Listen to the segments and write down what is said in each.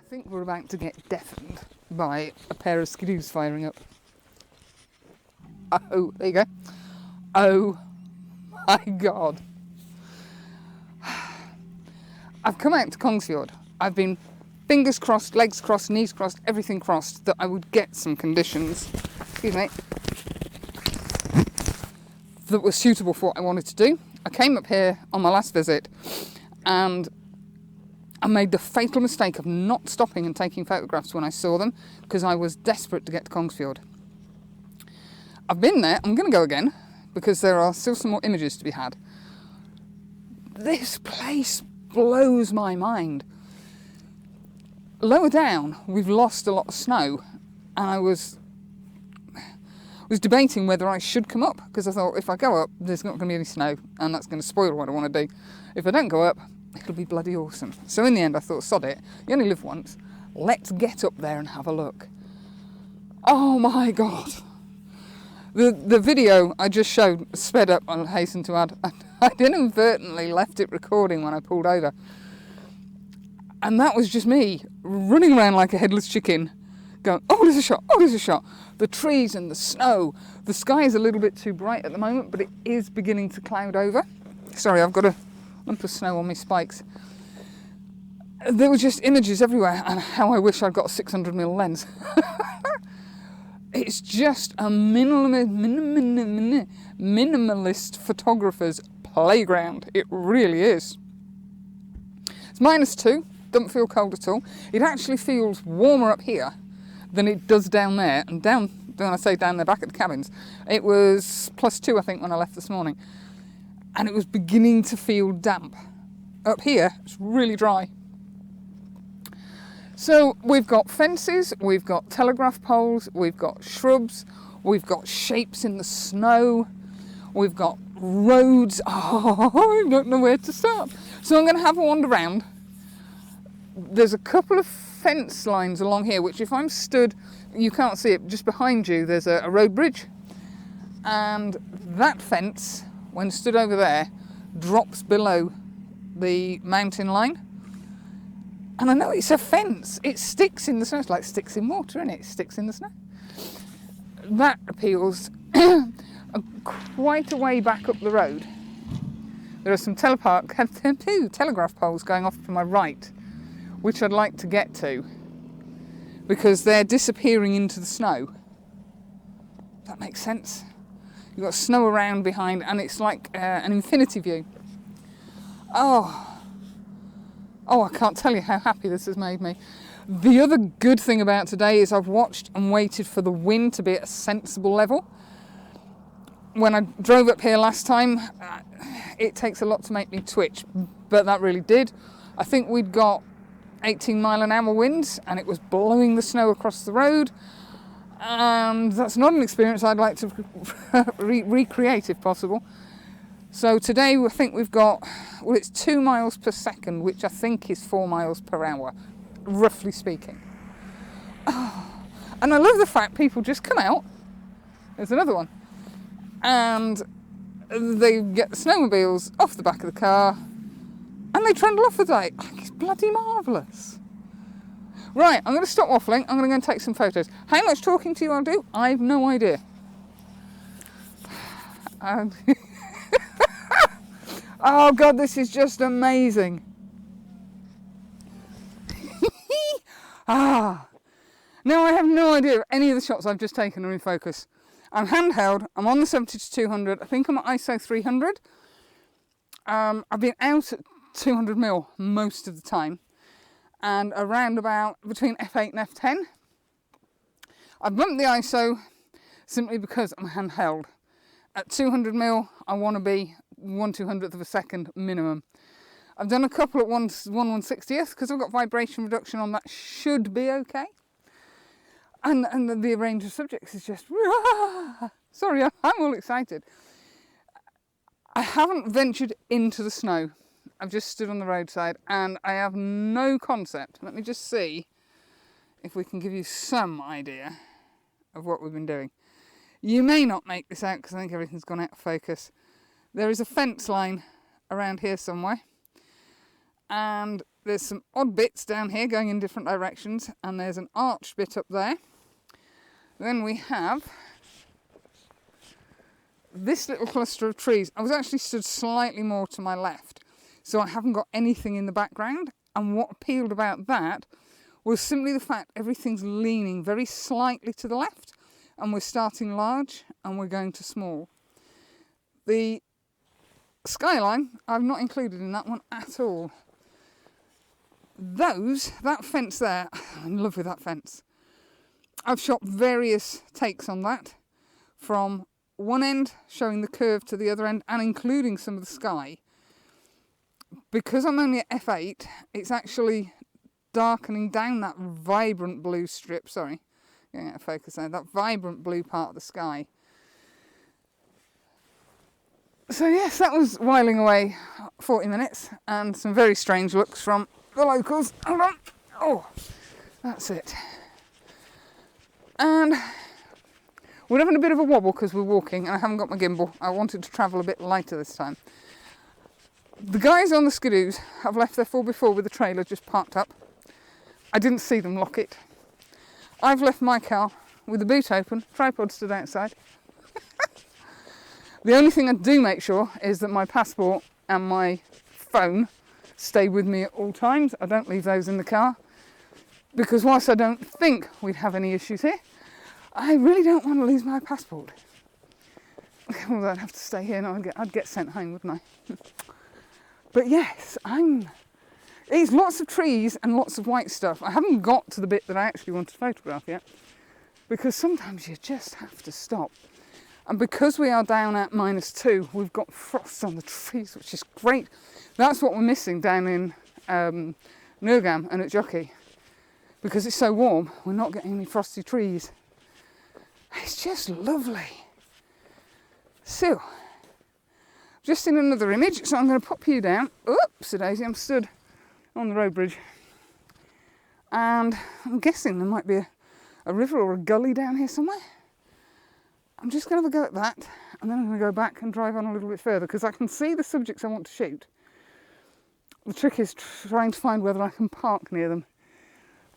think we're about to get deafened by a pair of skidoos firing up. Oh, there you go. Oh my God. I've come out to Kongsfjord. I've been fingers crossed, legs crossed, knees crossed, everything crossed that I would get some conditions, excuse me, that were suitable for what I wanted to do. I came up here on my last visit and I made the fatal mistake of not stopping and taking photographs when I saw them because I was desperate to get to Kongsfield. I've been there, I'm going to go again because there are still some more images to be had. This place blows my mind. Lower down, we've lost a lot of snow, and I was debating whether I should come up because I thought if I go up, there's not going to be any snow, and that's going to spoil what I want to do. If I don't go up, it'll be bloody awesome. So in the end, I thought, sod it. You only live once. Let's get up there and have a look. Oh my God. The video I just showed sped up, I'll hasten to add. I inadvertently left it recording when I pulled over. And that was just me running around like a headless chicken, going, oh, there's a shot, oh, there's a shot. The trees and the snow. The sky is a little bit too bright at the moment, but it is beginning to cloud over. Sorry, I've got a lump of snow on my spikes. There were just images everywhere, and how I wish I'd got a 600mm lens. It's just a minimalist photographer's playground. It really is. It's -2, doesn't feel cold at all. It actually feels warmer up here than it does down there. And down, when I say down there, back at the cabins, it was +2, I think, when I left this morning. And it was beginning to feel damp. Up here, it's really dry. So we've got fences, we've got telegraph poles, we've got shrubs, we've got shapes in the snow, we've got roads. Oh, I don't know where to start. So I'm going to have a wander around. There's a couple of fence lines along here, which if I'm stood, you can't see it, just behind you there's a road bridge. And that fence, when stood over there, drops below the mountain line. And I know it's a fence. It sticks in the snow. It's like sticks in water, isn't it? It sticks in the snow. That appeals. Quite a way back up the road, there are some telegraph poles going off to my right, which I'd like to get to, because they're disappearing into the snow. That makes sense. You've got snow around behind, and it's like an infinity view. Oh, I can't tell you how happy this has made me. The other good thing about today is I've watched and waited for the wind to be at a sensible level. When I drove up here last time, it takes a lot to make me twitch, but that really did. I think we'd got 18-mile-an-hour winds, and it was blowing the snow across the road. And that's not an experience I'd like to recreate if possible. So today I think we've got, well, it's 2 miles per second, which I think is 4 miles per hour, roughly speaking. Oh, and I love the fact people just come out. There's another one. And they get the snowmobiles off the back of the car and they trundle off the day. It's bloody marvellous. Right, I'm going to stop waffling. I'm going to go and take some photos. How much talking to you I'll do, I have no idea. Oh God, this is just amazing. Now I have no idea if any of the shots I've just taken are in focus. I'm handheld, I'm on the 70-200, I think I'm at ISO 300. I've been out at 200mm most of the time, and around about between f8 and f10. I've bumped the ISO simply because I'm handheld. At 200mm, I want to be 1/200th of a second minimum. I've done a couple at 1/160th because I've got vibration reduction on, that should be okay. And the range of subjects is just, sorry, I'm all excited. I haven't ventured into the snow. I've just stood on the roadside and I have no concept. Let me just see if we can give you some idea of what we've been doing. You may not make this out because I think everything's gone out of focus. There is a fence line around here somewhere. And there's some odd bits down here going in different directions, and there's an arched bit up there. Then we have this little cluster of trees. I was actually stood slightly more to my left, so I haven't got anything in the background. And what appealed about that was simply the fact everything's leaning very slightly to the left, and we're starting large and we're going to small. The skyline I've not included in that one at all. That fence there, I'm in love with that fence. I've shot various takes on that, from one end showing the curve to the other end and including some of the sky. Because I'm only at f8, it's actually darkening down that vibrant blue strip. Sorry, getting out of focus there. That vibrant blue part of the sky. So yes, that was whiling away 40 minutes and some very strange looks from the locals. Hold on. Oh, that's it. And we're having a bit of a wobble because we're walking and I haven't got my gimbal. I wanted to travel a bit lighter this time. The guys on the skidoos have left their 4x4 with the trailer just parked up. I didn't see them lock it. I've left my car with the boot open, tripod stood outside. The only thing I do make sure is that my passport and my phone stay with me at all times. I don't leave those in the car, because whilst I don't think we'd have any issues here, I really don't want to lose my passport. Well, I'd have to stay here and I'd get sent home, wouldn't I? But yes, it's lots of trees and lots of white stuff. I haven't got to the bit that I actually want to photograph yet, because sometimes you just have to stop. And because we are down at -2, we've got frost on the trees, which is great. That's what we're missing down in Nurgam and at Jockey. Because it's so warm, we're not getting any frosty trees. It's just lovely. So, just in another image, so I'm going to pop you down. Oops, Daisy, I'm stood on the road bridge. And I'm guessing there might be a river or a gully down here somewhere. I'm just going to have a go at that, and then I'm going to go back and drive on a little bit further, because I can see the subjects I want to shoot. The trick is trying to find whether I can park near them.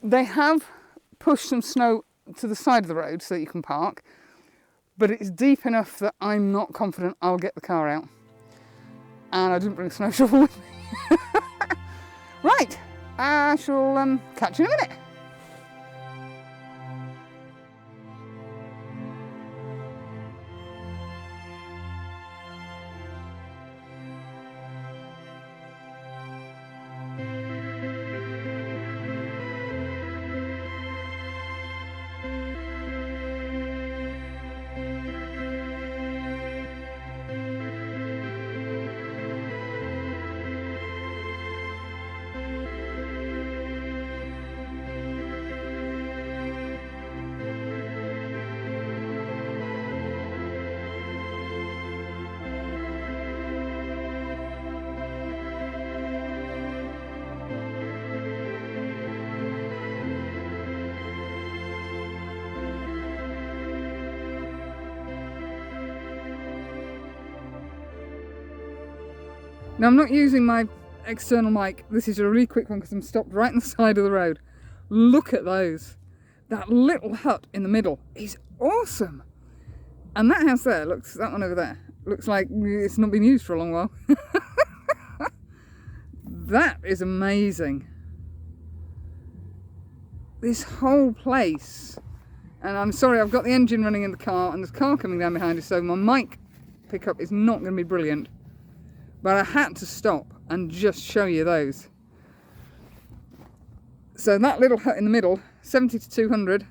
They have pushed some snow to the side of the road so that you can park, but it's deep enough that I'm not confident I'll get the car out. And I didn't bring a snow shovel with me. Right, I shall catch you in a minute. Now, I'm not using my external mic. This is a really quick one because I'm stopped right on the side of the road. Look at those. That little hut in the middle is awesome. And that house there, that one over there, looks like it's not been used for a long while. That is amazing. This whole place. And I'm sorry, I've got the engine running in the car and there's a car coming down behind us, so my mic pickup is not going to be brilliant. But I had to stop and just show you those. So that little hut in the middle, 70 to 200,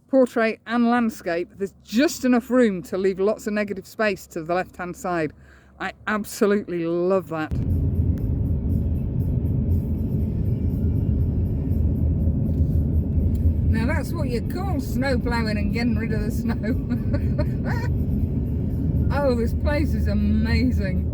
portrait and landscape. There's just enough room to leave lots of negative space to the left hand side. I absolutely love that. Now that's what you call snow ploughing and getting rid of the snow. Oh, this place is amazing.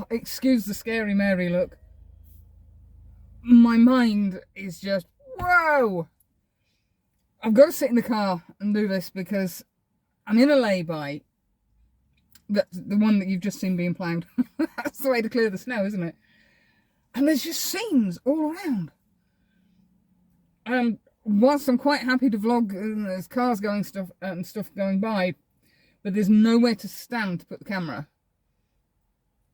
excuse the scary Mary look. My mind is just, whoa! I've got to sit in the car and do this because I'm in a lay-by. That's the one that you've just seen being ploughed. That's the way to clear the snow, isn't it? And there's just seams all around. Whilst I'm quite happy to vlog, and there's cars going stuff going by, but there's nowhere to stand to put the camera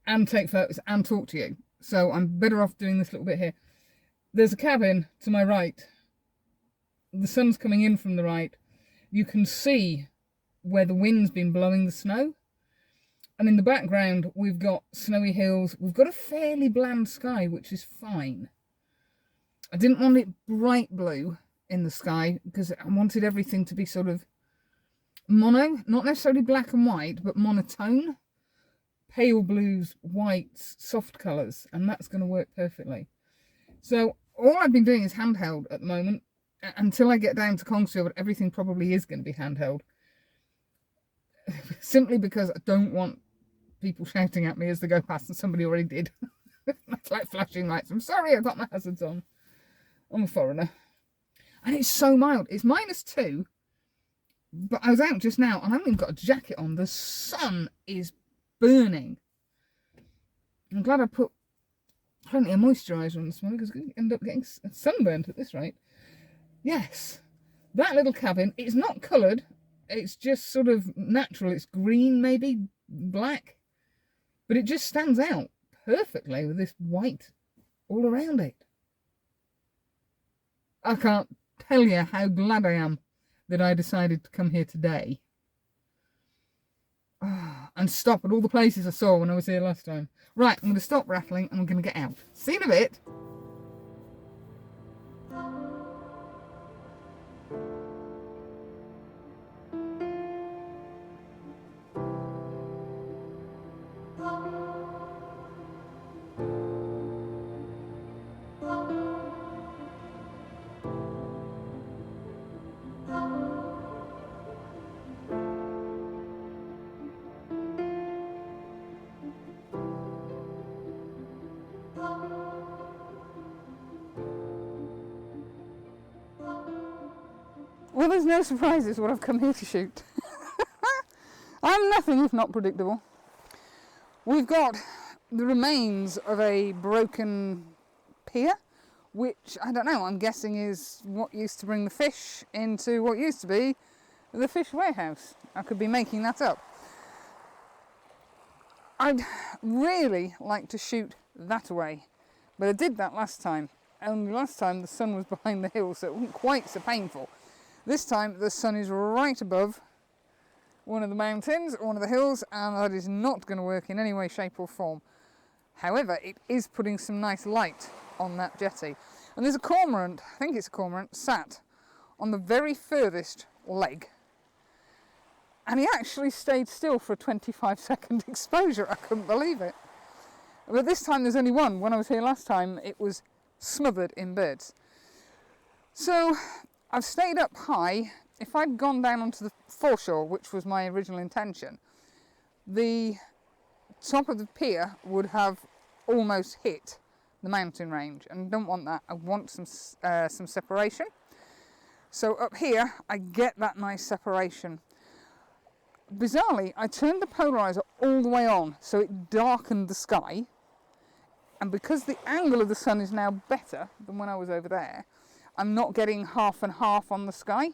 and take photos and talk to you. So I'm better off doing this little bit here. There's a cabin to my right. The sun's coming in from the right. You can see where the wind's been blowing the snow. And in the background, we've got snowy hills. We've got a fairly bland sky, which is fine. I didn't want it bright blue in the sky because I wanted everything to be sort of mono, not necessarily black and white, but monotone. Pale blues, whites, soft colours, and that's going to work perfectly. So all I've been doing is handheld at the moment. Until I get down to Kongsfjord, everything probably is going to be handheld. Simply because I don't want people shouting at me as they go past, and somebody already did. It's like flashing lights. I'm sorry, I've got my hazards on. I'm a foreigner. And it's so mild. It's -2. But I was out just now and I haven't even got a jacket on. The sun is burning. I'm glad I put plenty of moisturiser on this morning because I'm going to end up getting sunburnt at this rate. Yes, that little cabin, it's not coloured. It's just sort of natural. It's green, maybe black. But it just stands out perfectly with this white all around it. I can't tell you how glad I am that I decided to come here today. And stop at all the places I saw when I was here last time. Right, I'm going to stop rattling and I'm going to get out. See you in a bit. Well, there's no surprises what I've come here to shoot. I'm nothing if not predictable. We've got the remains of a broken pier, which, I don't know, I'm guessing is what used to bring the fish into what used to be the fish warehouse. I could be making that up. I'd really like to shoot that away, but I did that last time. Only last time the sun was behind the hill, so it wasn't quite so painful. This time the sun is right above one of the mountains, one of the hills, and that is not going to work in any way, shape or form. However, it is putting some nice light on that jetty. And there's a cormorant, I think it's a cormorant, sat on the very furthest leg. And he actually stayed still for a 25-second exposure. I couldn't believe it. But this time there's only one. When I was here last time, it was smothered in birds. So I've stayed up high. If I'd gone down onto the foreshore, which was my original intention, the top of the pier would have almost hit the mountain range, and I don't want that. I want some separation. So up here, I get that nice separation. Bizarrely, I turned the polarizer all the way on, so it darkened the sky. And because the angle of the sun is now better than when I was over there, I'm not getting half and half on the sky.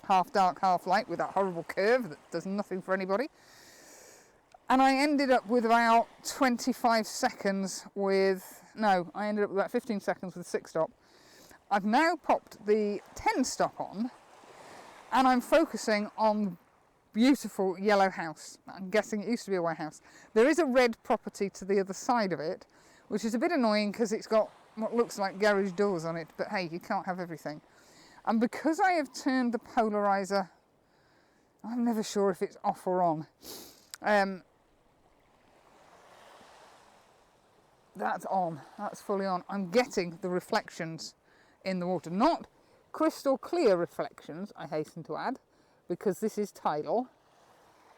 Half dark, half light, with that horrible curve that does nothing for anybody. And I ended up with about 25 seconds with, no, I ended up with about 15 seconds with 6-stop. I've now popped the 10-stop on, and I'm focusing on beautiful yellow house. I'm guessing it used to be a white house. There is a red property to the other side of it, which is a bit annoying because it's got what looks like garage doors on it, but hey, you can't have everything. And because I have turned the polarizer, I'm never sure if it's off or on. That's on, that's fully on. I'm getting the reflections in the water. Not crystal clear reflections, I hasten to add, because this is tidal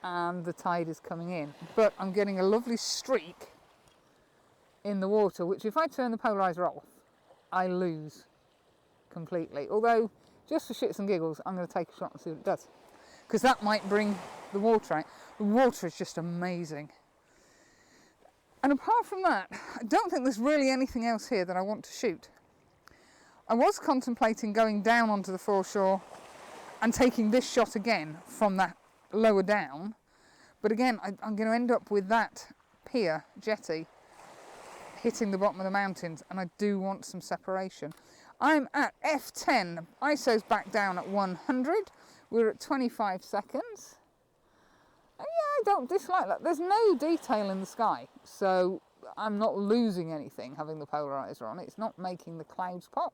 and the tide is coming in. But I'm getting a lovely streak in the water, which if I turn the polarizer off, I lose completely. Although, just for shits and giggles, I'm going to take a shot and see what it does. Because that might bring the water out. The water is just amazing. And apart from that, I don't think there's really anything else here that I want to shoot. I was contemplating going down onto the foreshore and taking this shot again from that lower down. But again, I'm going to end up with that pier jetty hitting the bottom of the mountains, and I do want some separation. I'm at f10. ISO's back down at 100. We're at 25 seconds. And yeah, I don't dislike that. There's no detail in the sky, so I'm not losing anything having the polarizer on. It's not making the clouds pop,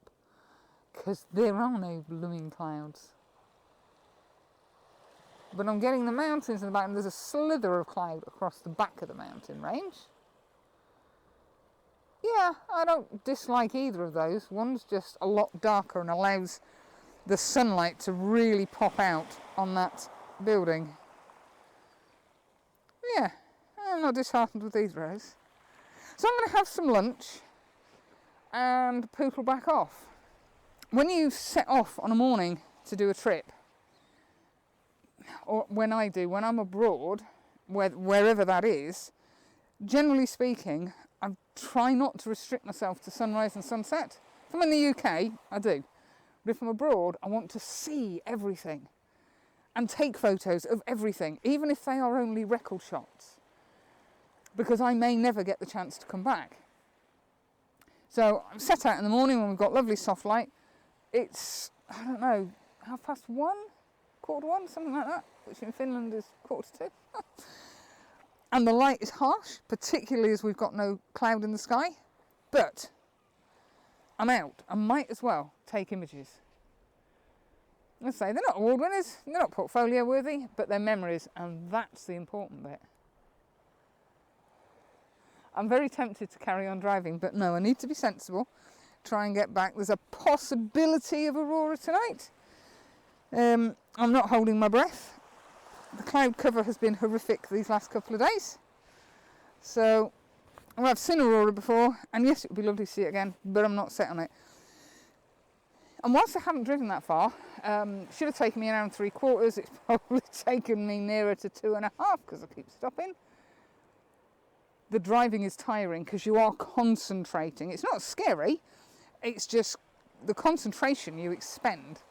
because there are no blooming clouds. But I'm getting the mountains in the back, and there's a slither of cloud across the back of the mountain range. Yeah, I don't dislike either of those. One's just a lot darker and allows the sunlight to really pop out on that building. Yeah, I'm not disheartened with either of those. So I'm going to have some lunch and poodle back off. When you set off on a morning to do a trip, or when I'm abroad, wherever that is, generally speaking, I try not to restrict myself to sunrise and sunset. If I'm in the UK, I do. But if I'm abroad, I want to see everything and take photos of everything, even if they are only record shots, because I may never get the chance to come back. So I'm set out in the morning when we've got lovely soft light. It's, I don't know, 1:30, 1:15, something like that, which in Finland is 1:45. And the light is harsh, particularly as we've got no cloud in the sky. But I'm out. I might as well take images. Let's say they're not award winners, they're not portfolio worthy, but they're memories, and that's the important bit. I'm very tempted to carry on driving, but no, I need to be sensible. Try and get back. There's a possibility of aurora tonight. I'm not holding my breath. The cloud cover has been horrific these last couple of days. So, well, I've seen aurora before, and yes, it would be lovely to see it again, but I'm not set on it. And whilst I haven't driven that far, should have taken me an hour and 3/4, it's probably taken me nearer to 2.5 because I keep stopping. The driving is tiring because you are concentrating. It's not scary, it's just the concentration you expend.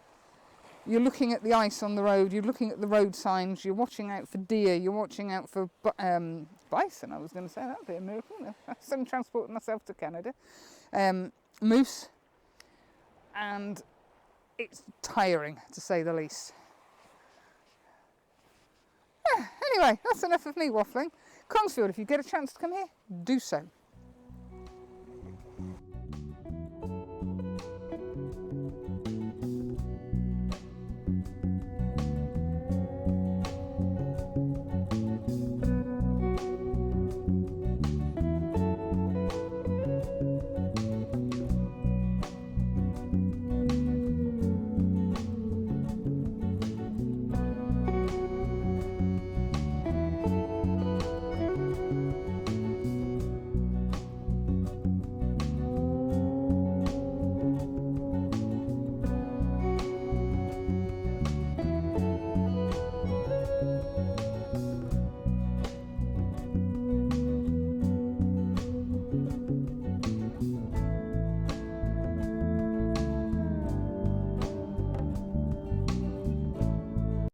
You're looking at the ice on the road, you're looking at the road signs, you're watching out for deer, you're watching out for bison, I was going to say, that would be a miracle. I suddenly transported myself to Canada. Moose, and it's tiring, to say the least. Yeah, anyway, that's enough of me waffling. Kongsfjord, if you get a chance to come here, do so.